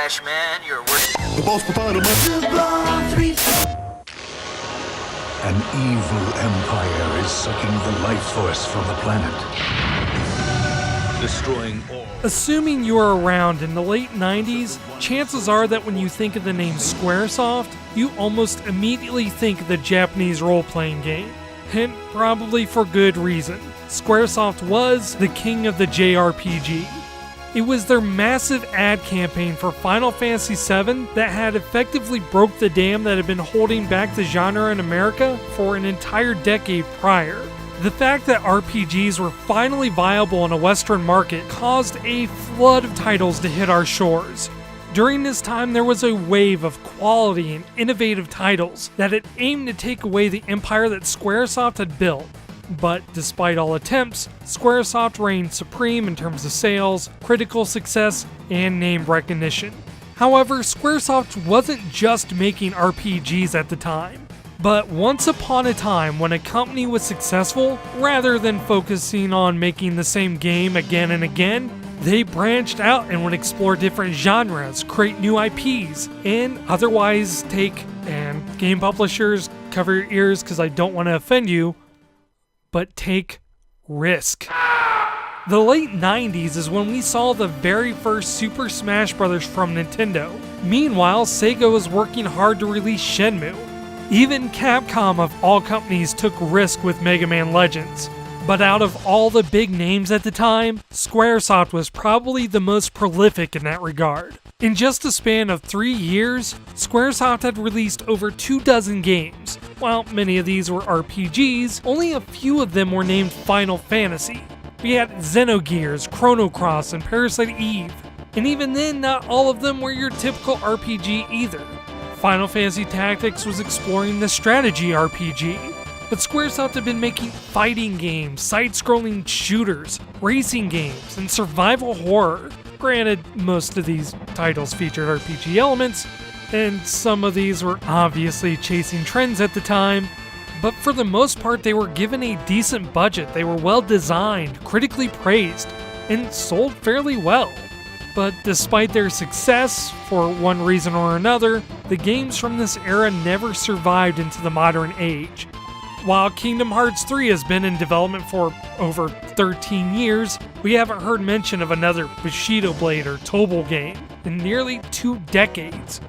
trash man. You're worse. The boss provided An evil empire is sucking the life force from the planet, destroying all. Assuming you were around in the late 90s, chances are that when you think of the name Squaresoft, you almost immediately think of the Japanese role-playing game. And probably for good reason. Squaresoft was the king of the JRPG. It was their massive ad campaign for Final Fantasy VII that had effectively broke the dam that had been holding back the genre in America for an entire decade prior. The fact that RPGs were finally viable in a Western market caused a flood of titles to hit our shores. During this time, there was a wave of quality and innovative titles that had aimed to take away the empire that Squaresoft had built. But despite all attempts, Squaresoft reigned supreme in terms of sales, critical success, and name recognition. However, Squaresoft wasn't just making RPGs at the time. But once upon a time, when a company was successful, rather than focusing on making the same game again and again, they branched out and would explore different genres, create new IPs, and otherwise take, and game publishers, cover your ears because I don't want to offend you, but take risk. The late 90s is when we saw the very first Super Smash Bros. From Nintendo. Meanwhile, Sega was working hard to release Shenmue. Even Capcom of all companies took risk with Mega Man Legends. But out of all the big names at the time, Squaresoft was probably the most prolific in that regard. In just a span of 3 years, Squaresoft had released over 24 games. While many of these were RPGs, only a few of them were named Final Fantasy. We had Xenogears, Chrono Cross, and Parasite Eve. And even then, not all of them were your typical RPG either. Final Fantasy Tactics was exploring the strategy RPG. But Squaresoft had been making fighting games, side-scrolling shooters, racing games, and survival horror. Granted, most of these titles featured RPG elements, and some of these were obviously chasing trends at the time, but for the most part they were given a decent budget, they were well designed, critically praised, and sold fairly well. But despite their success, for one reason or another, the games from this era never survived into the modern age. While Kingdom Hearts 3 has been in development for over 13 years, we haven't heard mention of another Bushido Blade or Tobal game in nearly 2 decades.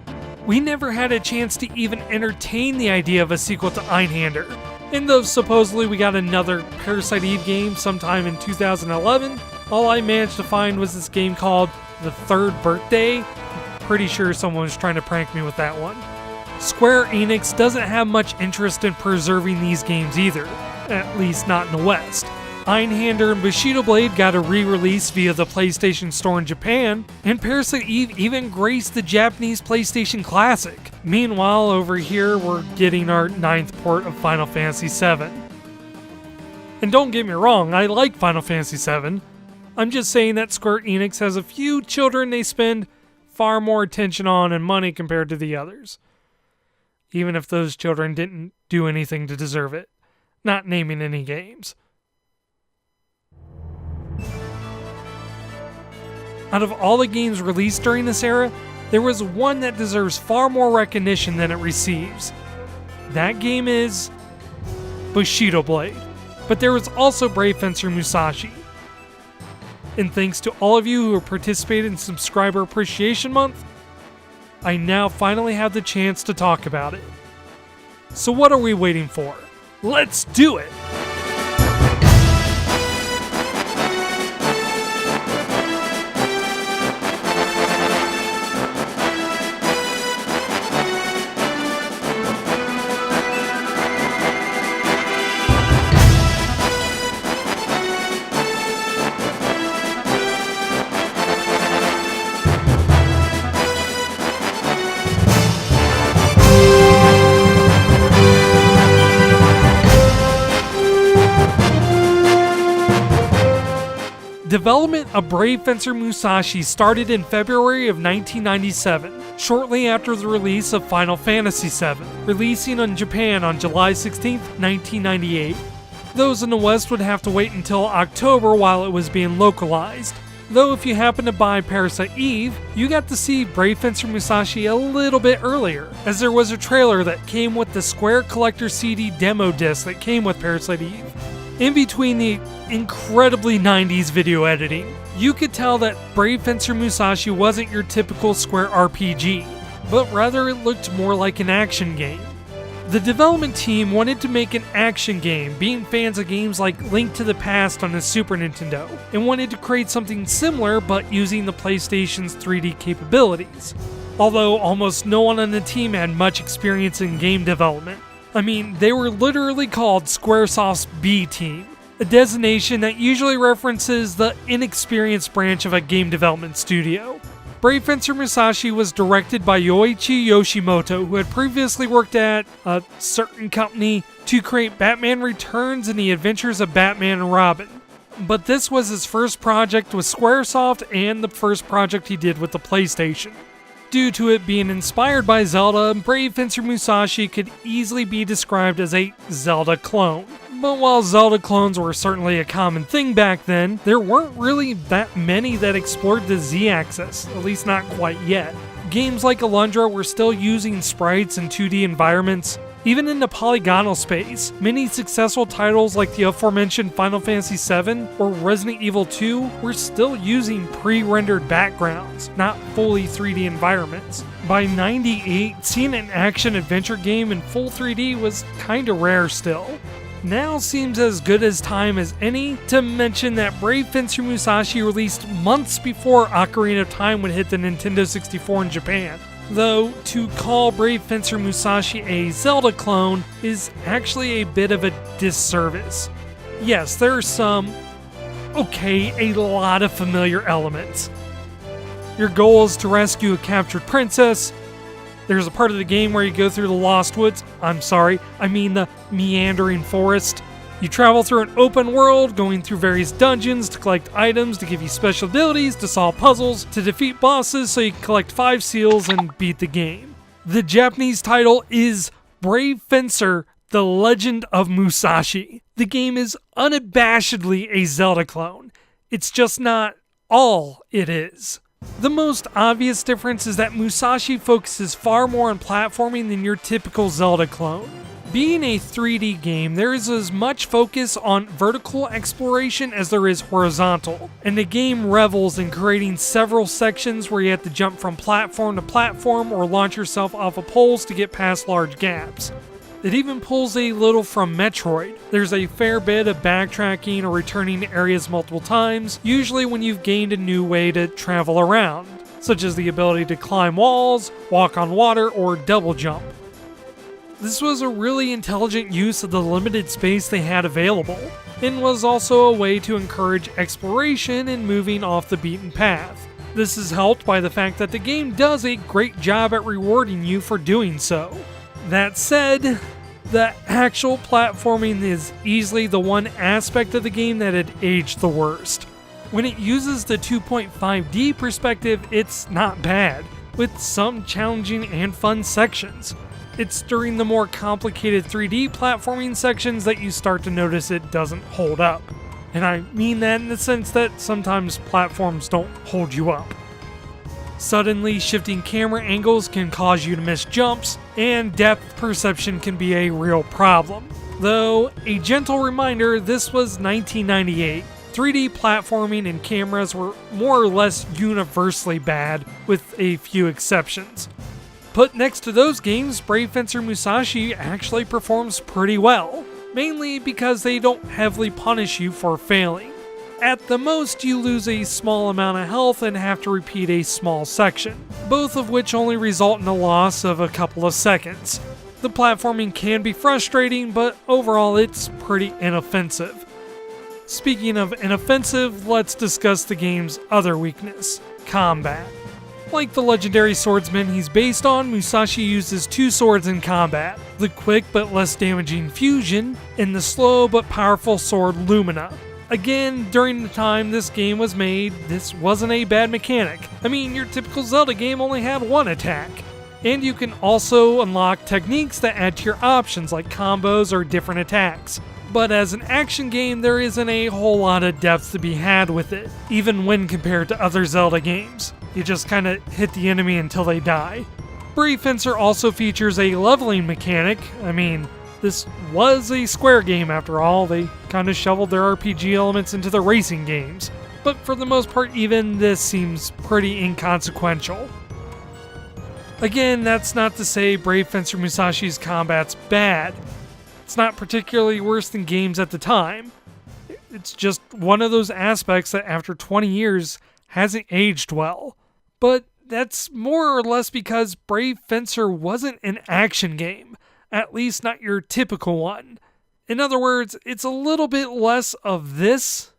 We never had a chance to even entertain the idea of a sequel to Einhander. And though supposedly we got another Parasite Eve game sometime in 2011, all I managed to find was this game called The Third Birthday. Pretty sure someone was trying to prank me with that one. Square Enix doesn't have much interest in preserving these games either, at least not in the West. Einhander and Bushido Blade got a re-release via the PlayStation Store in Japan, and Parasite Eve even graced the Japanese PlayStation Classic. Meanwhile, over here, we're getting our 9th port of Final Fantasy VII. And don't get me wrong, I like Final Fantasy VII. I'm just saying that Square Enix has a few children they spend far more attention on and money compared to the others. Even if those children didn't do anything to deserve it. Not naming any games. Out of all the games released during this era, there was one that deserves far more recognition than it receives. That game is Bushido Blade. But there was also Brave Fencer Musashi. And thanks to all of you who have participated in Subscriber Appreciation Month, I now finally have the chance to talk about it. So what are we waiting for? Let's do it! Development of Brave Fencer Musashi started in February of 1997, shortly after the release of Final Fantasy VII, releasing in Japan on July 16, 1998. Those in the West would have to wait until October while it was being localized. Though if you happen to buy Parasite Eve, you got to see Brave Fencer Musashi a little bit earlier, as there was a trailer that came with the Square Collector CD demo disc that came with Parasite Eve. In between the incredibly 90s video editing, you could tell that Brave Fencer Musashi wasn't your typical Square RPG, but rather it looked more like an action game. The development team wanted to make an action game, being fans of games like Link to the Past on the Super Nintendo, and wanted to create something similar but using the PlayStation's 3D capabilities. Although almost no one on the team had much experience in game development. I mean, they were literally called Squaresoft's B Team, a designation that usually references the inexperienced branch of a game development studio. Brave Fencer Musashi was directed by Yoichi Yoshimoto, who had previously worked at a certain company to create Batman Returns and the Adventures of Batman and Robin. But this was his first project with Squaresoft and the first project he did with the PlayStation. Due to it being inspired by Zelda, Brave Fencer Musashi could easily be described as a Zelda clone. But while Zelda clones were certainly a common thing back then, there weren't really that many that explored the Z-axis, at least not quite yet. Games like Alundra were still using sprites and 2D environments. Even in the polygonal space, many successful titles like the aforementioned Final Fantasy VII or Resident Evil 2 were still using pre-rendered backgrounds, not fully 3D environments. By 98, seeing an action-adventure game in full 3D was kinda rare still. Now seems as good as time as any to mention that Brave Fencer Musashi released months before Ocarina of Time would hit the Nintendo 64 in Japan. Though, to call Brave Fencer Musashi a Zelda clone is actually a bit of a disservice. Yes, there are a lot of familiar elements. Your goal is to rescue a captured princess. There's a part of the game where you go through the Lost Woods. The meandering forest. You travel through an open world, going through various dungeons to collect items, to give you special abilities, to solve puzzles, to defeat bosses so you can collect 5 seals and beat the game. The Japanese title is Brave Fencer: The Legend of Musashi. The game is unabashedly a Zelda clone. It's just not all it is. The most obvious difference is that Musashi focuses far more on platforming than your typical Zelda clone. Being a 3D game, there is as much focus on vertical exploration as there is horizontal, and the game revels in creating several sections where you have to jump from platform to platform or launch yourself off of poles to get past large gaps. It even pulls a little from Metroid. There's a fair bit of backtracking or returning to areas multiple times, usually when you've gained a new way to travel around, such as the ability to climb walls, walk on water, or double jump. This was a really intelligent use of the limited space they had available, and was also a way to encourage exploration and moving off the beaten path. This is helped by the fact that the game does a great job at rewarding you for doing so. That said, the actual platforming is easily the one aspect of the game that had aged the worst. When it uses the 2.5D perspective, it's not bad, with some challenging and fun sections. It's during the more complicated 3D platforming sections that you start to notice it doesn't hold up. And I mean that in the sense that sometimes platforms don't hold you up. Suddenly shifting camera angles can cause you to miss jumps, and depth perception can be a real problem. Though, a gentle reminder, this was 1998. 3D platforming and cameras were more or less universally bad, with a few exceptions. Put next to those games, Brave Fencer Musashi actually performs pretty well, mainly because they don't heavily punish you for failing. At the most, you lose a small amount of health and have to repeat a small section, both of which only result in a loss of a couple of seconds. The platforming can be frustrating, but overall it's pretty inoffensive. Speaking of inoffensive, let's discuss the game's other weakness: combat. Like the legendary swordsman he's based on, Musashi uses 2 swords in combat: the quick but less damaging Fusion, and the slow but powerful sword Lumina. Again, during the time this game was made, this wasn't a bad mechanic. Your typical Zelda game only had 1 attack. And you can also unlock techniques that add to your options, like combos or different attacks. But as an action game, there isn't a whole lot of depth to be had with it, even when compared to other Zelda games. You just kinda hit the enemy until they die. Brave Fencer also features a leveling mechanic. I mean, this was a Square game after all. They kinda shoveled their RPG elements into the racing games. But for the most part, even this seems pretty inconsequential. Again, that's not to say Brave Fencer Musashi's combat's bad. It's not particularly worse than games at the time. It's just one of those aspects that after 20 years hasn't aged well. But that's more or less because Brave Fencer wasn't an action game, at least not your typical one. In other words, it's a little bit less of this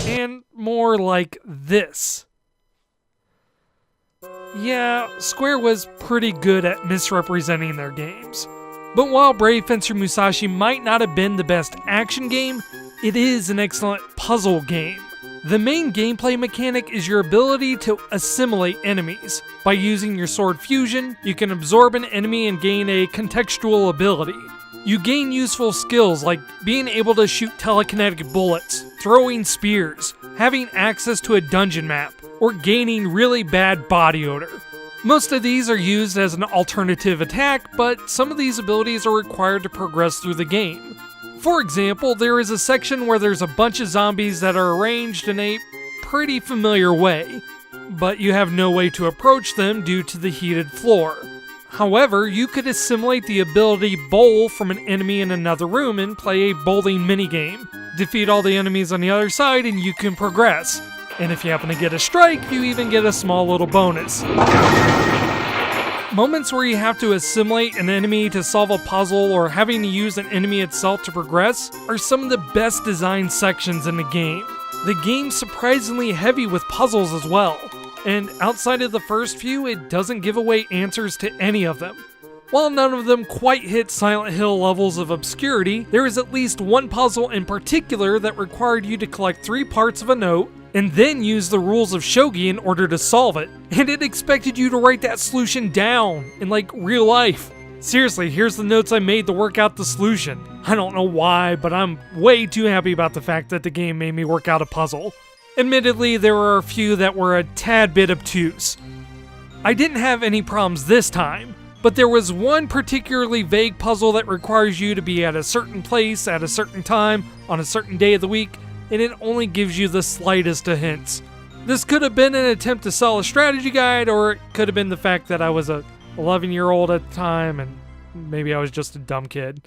and more like this. Yeah, Square was pretty good at misrepresenting their games. But while Brave Fencer Musashi might not have been the best action game, it is an excellent puzzle game. The main gameplay mechanic is your ability to assimilate enemies. By using your sword fusion, you can absorb an enemy and gain a contextual ability. You gain useful skills like being able to shoot telekinetic bullets, throwing spears, having access to a dungeon map, or gaining really bad body odor. Most of these are used as an alternative attack, but some of these abilities are required to progress through the game. For example, there is a section where there's a bunch of zombies that are arranged in a pretty familiar way, but you have no way to approach them due to the heated floor. However, you could assimilate the ability Bowl from an enemy in another room and play a bowling minigame. Defeat all the enemies on the other side and you can progress. And if you happen to get a strike, you even get a small little bonus. Moments where you have to assimilate an enemy to solve a puzzle or having to use an enemy itself to progress are some of the best designed sections in the game. The game's surprisingly heavy with puzzles as well, and outside of the first few, it doesn't give away answers to any of them. While none of them quite hit Silent Hill levels of obscurity, there is at least one puzzle in particular that required you to collect 3 parts of a note, and then use the rules of shogi in order to solve it. And it expected you to write that solution down in like real life. Seriously, here's the notes I made to work out the solution. I don't know why, but I'm way too happy about the fact that the game made me work out a puzzle. Admittedly, there were a few that were a tad bit obtuse. I didn't have any problems this time, but there was one particularly vague puzzle that requires you to be at a certain place at a certain time on a certain day of the week, and it only gives you the slightest of hints. This could have been an attempt to sell a strategy guide, or it could have been the fact that I was a 11-year-old at the time, and maybe I was just a dumb kid.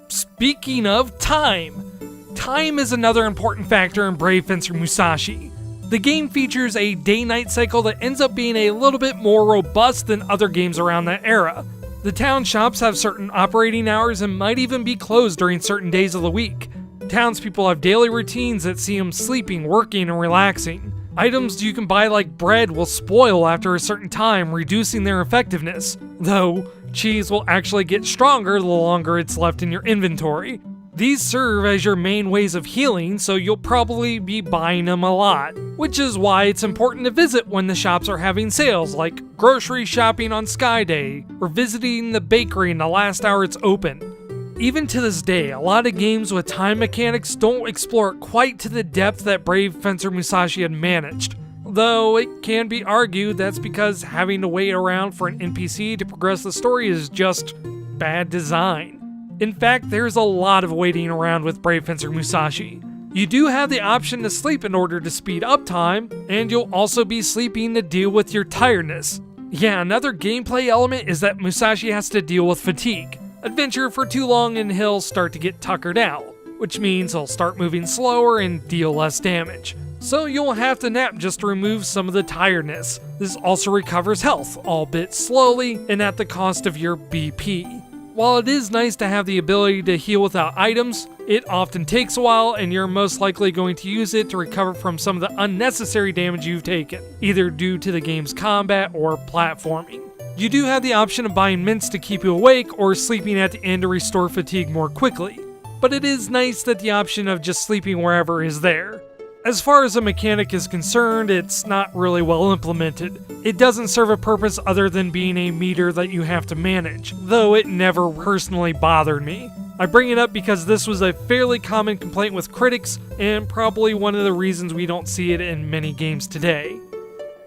Speaking of time. Time is another important factor in Brave Fencer Musashi. The game features a day-night cycle that ends up being a little bit more robust than other games around that era. The town shops have certain operating hours and might even be closed during certain days of the week. Townspeople have daily routines that see them sleeping, working, and relaxing. Items you can buy like bread will spoil after a certain time, reducing their effectiveness, though cheese will actually get stronger the longer it's left in your inventory. These serve as your main ways of healing, so you'll probably be buying them a lot, which is why it's important to visit when the shops are having sales, like grocery shopping on Sky Day, or visiting the bakery in the last hour it's open. Even to this day, a lot of games with time mechanics don't explore it quite to the depth that Brave Fencer Musashi had managed. Though it can be argued that's because having to wait around for an NPC to progress the story is just bad design. In fact, there's a lot of waiting around with Brave Fencer Musashi. You do have the option to sleep in order to speed up time, and you'll also be sleeping to deal with your tiredness. Yeah, another gameplay element is that Musashi has to deal with fatigue. Adventure for too long and he'll start to get tuckered out, which means he'll start moving slower and deal less damage. So you'll have to nap just to remove some of the tiredness. This also recovers health, albeit slowly and at the cost of your BP. While it is nice to have the ability to heal without items, it often takes a while and you're most likely going to use it to recover from some of the unnecessary damage you've taken, either due to the game's combat or platforming. You do have the option of buying mints to keep you awake or sleeping at the end to restore fatigue more quickly, but it is nice that the option of just sleeping wherever is there. As far as a mechanic is concerned, it's not really well implemented. It doesn't serve a purpose other than being a meter that you have to manage, though it never personally bothered me. I bring it up because this was a fairly common complaint with critics, and probably one of the reasons we don't see it in many games today.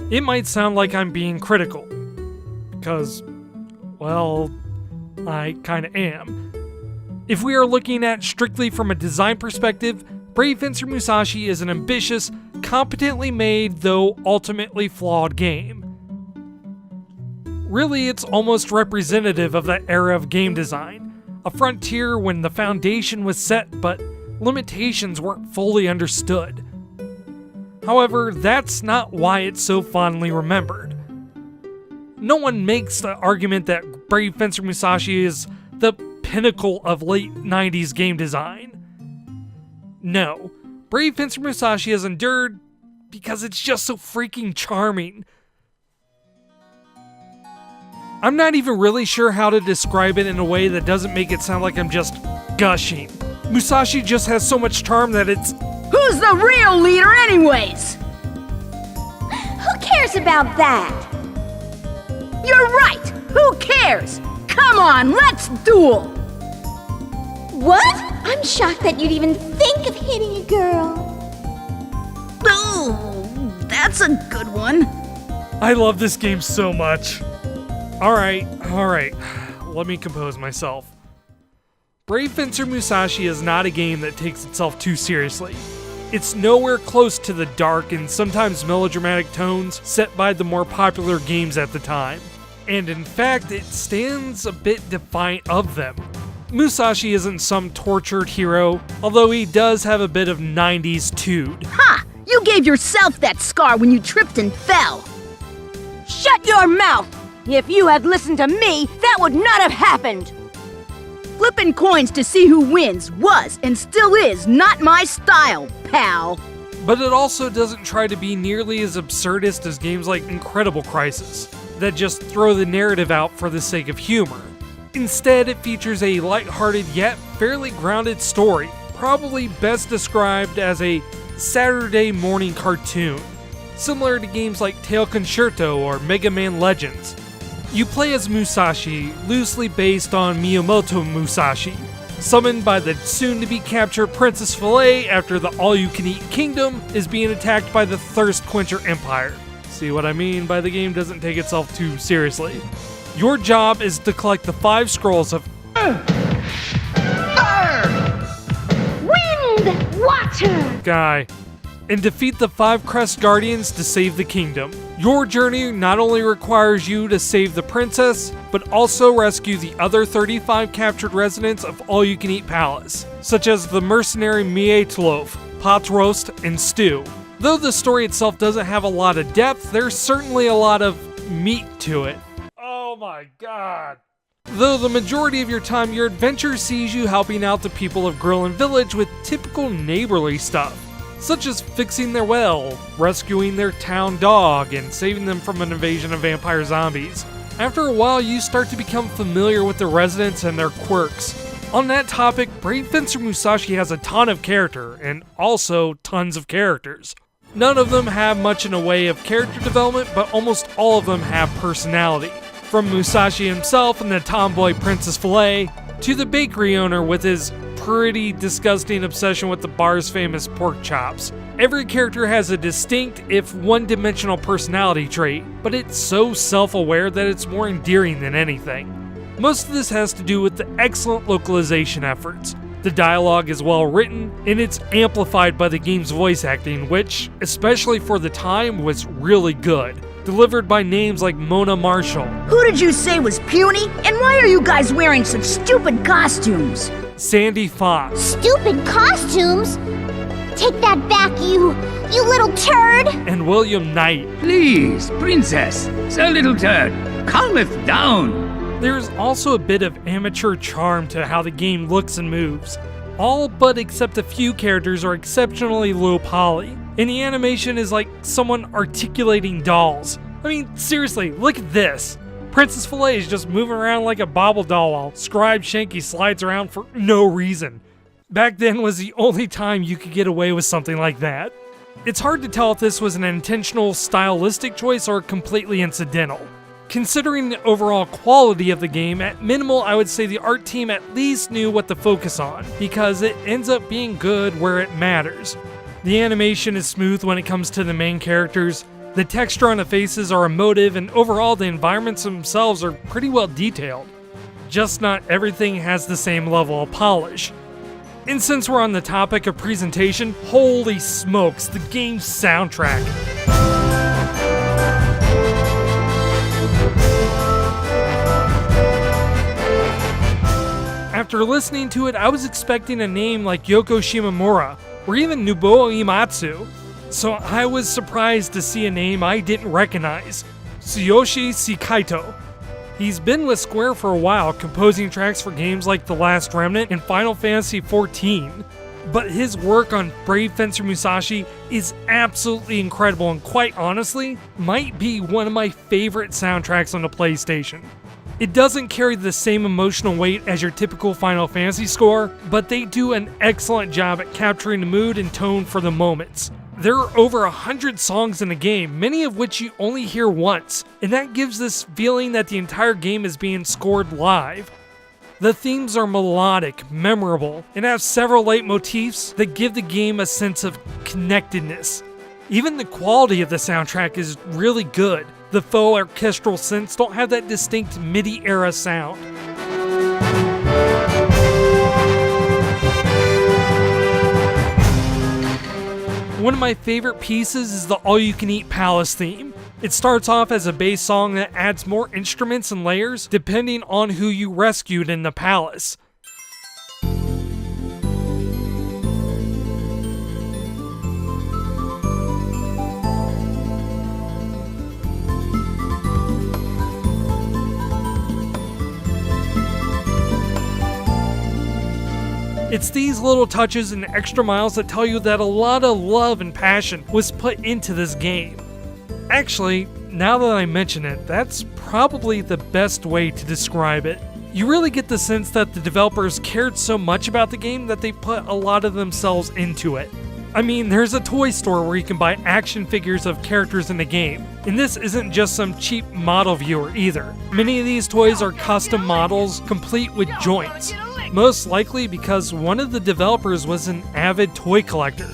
It might sound like I'm being critical, because, well, I kinda am. If we are looking at strictly from a design perspective, Brave Fencer Musashi is an ambitious, competently made, though ultimately flawed game. Really, it's almost representative of that era of game design, a frontier when the foundation was set but limitations weren't fully understood. However, that's not why it's so fondly remembered. No one makes the argument that Brave Fencer Musashi is the pinnacle of late 90s game design. No, Brave Fencer Musashi has endured because it's just so freaking charming. I'm not even really sure how to describe it in a way that doesn't make it sound like I'm just gushing. Musashi just has so much charm that it's... Who's the real leader anyways? Who cares about that? You're right! Who cares? Come on, let's duel! What? I'm shocked that you'd even think of hitting a girl. Oh, that's a good one. I love this game so much. Alright. Let me compose myself. Brave Fencer Musashi is not a game that takes itself too seriously. It's nowhere close to the dark and sometimes melodramatic tones set by the more popular games at the time. And in fact, it stands a bit defiant of them. Musashi isn't some tortured hero, although he does have a bit of 90s tude. Ha! You gave yourself that scar when you tripped and fell. Shut your mouth! If you had listened to me, that would not have happened. Flipping coins to see who wins was and still is not my style, pal. But it also doesn't try to be nearly as absurdist as games like Incredible Crisis, that just throw the narrative out for the sake of humor. Instead, it features a lighthearted yet fairly grounded story, probably best described as a Saturday morning cartoon, similar to games like Tail Concerto or Mega Man Legends. You play as Musashi, loosely based on Miyamoto Musashi, summoned by the soon-to-be-captured Princess Filet after the all-you-can-eat kingdom is being attacked by the Thirst Quencher Empire. See what I mean by the game doesn't take itself too seriously. Your job is to collect the 5 scrolls of Wind! Water! Guy, and defeat the 5 Crest Guardians to save the kingdom. Your journey not only requires you to save the princess, but also rescue the other 35 captured residents of All-You-Can-Eat Palace, such as the mercenary Mietloaf, Pot Roast, and Stew. Though the story itself doesn't have a lot of depth, there's certainly a lot of meat to it. Oh my god. Though the majority of your time, your adventure sees you helping out the people of Grillin Village with typical neighborly stuff, such as fixing their well, rescuing their town dog, and saving them from an invasion of vampire zombies. After a while, you start to become familiar with the residents and their quirks. On that topic, Brave Fencer Musashi has a ton of character, and also tons of characters. None of them have much in a way of character development, but almost all of them have personality. From Musashi himself and the tomboy Princess Filet, to the bakery owner with his pretty disgusting obsession with the bar's famous pork chops. Every character has a distinct, if one-dimensional personality trait, but it's so self-aware that it's more endearing than anything. Most of this has to do with the excellent localization efforts. The dialogue is well written, and it's amplified by the game's voice acting, which, especially for the time, was really good. Delivered by names like Mona Marshall. Who did you say was puny? And why are you guys wearing such stupid costumes? Sandy Fox. Stupid costumes? Take that back, you little turd! And William Knight. Please, princess, the little turd, calmeth down. There's also a bit of amateur charm to how the game looks and moves. All but except a few characters are exceptionally low poly, and the animation is like someone articulating dolls. I mean, seriously, look at this. Princess Filet is just moving around like a bobble doll while Scribe Shanky slides around for no reason. Back then was the only time you could get away with something like that. It's hard to tell if this was an intentional stylistic choice or completely incidental. Considering the overall quality of the game, at minimal I would say the art team at least knew what to focus on, because it ends up being good where it matters. The animation is smooth when it comes to the main characters, the texture on the faces are emotive, and overall the environments themselves are pretty well detailed. Just not everything has the same level of polish. And since we're on the topic of presentation, holy smokes, the game's soundtrack. After listening to it, I was expecting a name like Yoko Shimomura, or even Nobuo Uematsu. So I was surprised to see a name I didn't recognize, Tsuyoshi Shikaito. He's been with Square for a while, composing tracks for games like The Last Remnant and Final Fantasy XIV. But his work on Brave Fencer Musashi is absolutely incredible, and quite honestly, might be one of my favorite soundtracks on the PlayStation. It doesn't carry the same emotional weight as your typical Final Fantasy score, but they do an excellent job at capturing the mood and tone for the moments. There are over 100 songs in the game, many of which you only hear once, and that gives this feeling that the entire game is being scored live. The themes are melodic, memorable, and have several leitmotifs that give the game a sense of connectedness. Even the quality of the soundtrack is really good. The faux orchestral synths don't have that distinct MIDI-era sound. One of my favorite pieces is the All-You-Can-Eat Palace theme. It starts off as a bass song that adds more instruments and layers depending on who you rescued in the palace. It's these little touches and extra miles that tell you that a lot of love and passion was put into this game. Actually, now that I mention it, that's probably the best way to describe it. You really get the sense that the developers cared so much about the game that they put a lot of themselves into it. I mean, there's a toy store where you can buy action figures of characters in the game, and this isn't just some cheap model viewer either. Many of these toys are custom models, complete with joints. Most likely because one of the developers was an avid toy collector.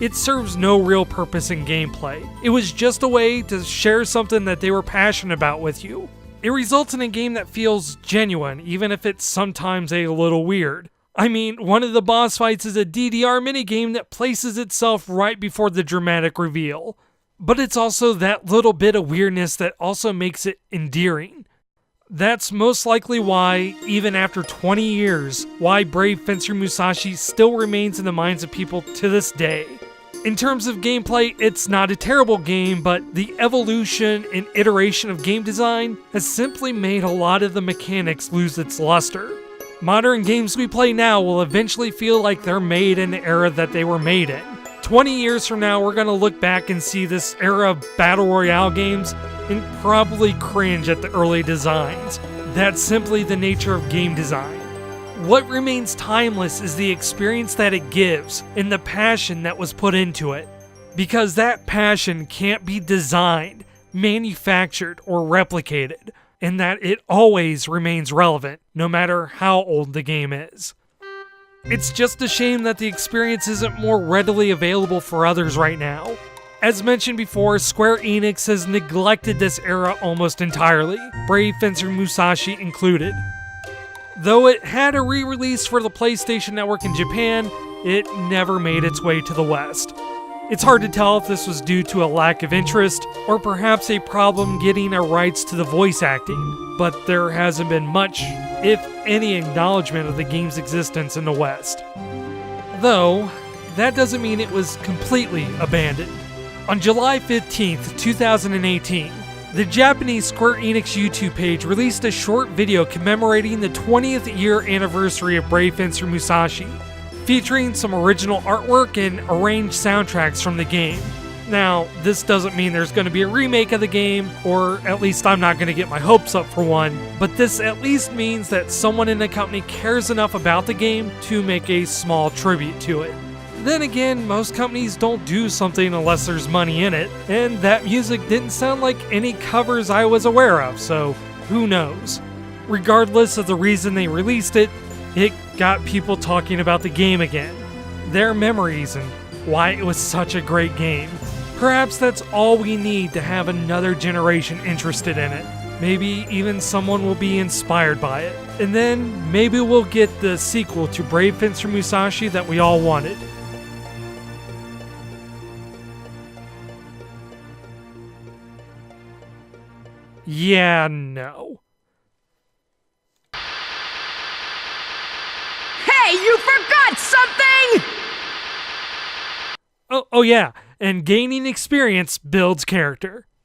It serves no real purpose in gameplay. It was just a way to share something that they were passionate about with you. It results in a game that feels genuine, even if it's sometimes a little weird. I mean, one of the boss fights is a DDR minigame that places itself right before the dramatic reveal. But it's also that little bit of weirdness that also makes it endearing. That's most likely why, even after 20 years, why Brave Fencer Musashi still remains in the minds of people to this day. In terms of gameplay, it's not a terrible game, but the evolution and iteration of game design has simply made a lot of the mechanics lose its luster. Modern games we play now will eventually feel like they're made in the era that they were made in. 20 years from now, we're going to look back and see this era of Battle Royale games and probably cringe at the early designs. That's simply the nature of game design. What remains timeless is the experience that it gives and the passion that was put into it. Because that passion can't be designed, manufactured, or replicated, and that it always remains relevant, no matter how old the game is. It's just a shame that the experience isn't more readily available for others right now. As mentioned before, Square Enix has neglected this era almost entirely, Brave Fencer Musashi included. Though it had a re-release for the PlayStation Network in Japan, it never made its way to the West. It's hard to tell if this was due to a lack of interest, or perhaps a problem getting a rights to the voice acting, but there hasn't been much, if any, acknowledgement of the game's existence in the West. Though, that doesn't mean it was completely abandoned. On July 15th, 2018, the Japanese Square Enix YouTube page released a short video commemorating the 20th year anniversary of Brave Fencer Musashi, featuring some original artwork and arranged soundtracks from the game. Now, this doesn't mean there's going to be a remake of the game, or at least I'm not going to get my hopes up for one, but this at least means that someone in the company cares enough about the game to make a small tribute to it. Then again, most companies don't do something unless there's money in it, and that music didn't sound like any covers I was aware of, so who knows. Regardless of the reason they released it, it got people talking about the game again, their memories, and why it was such a great game. Perhaps that's all we need to have another generation interested in it. Maybe even someone will be inspired by it. And then maybe we'll get the sequel to Brave Fencer Musashi that we all wanted. Yeah, no. Hey, you forgot something! Oh yeah, and gaining experience builds character.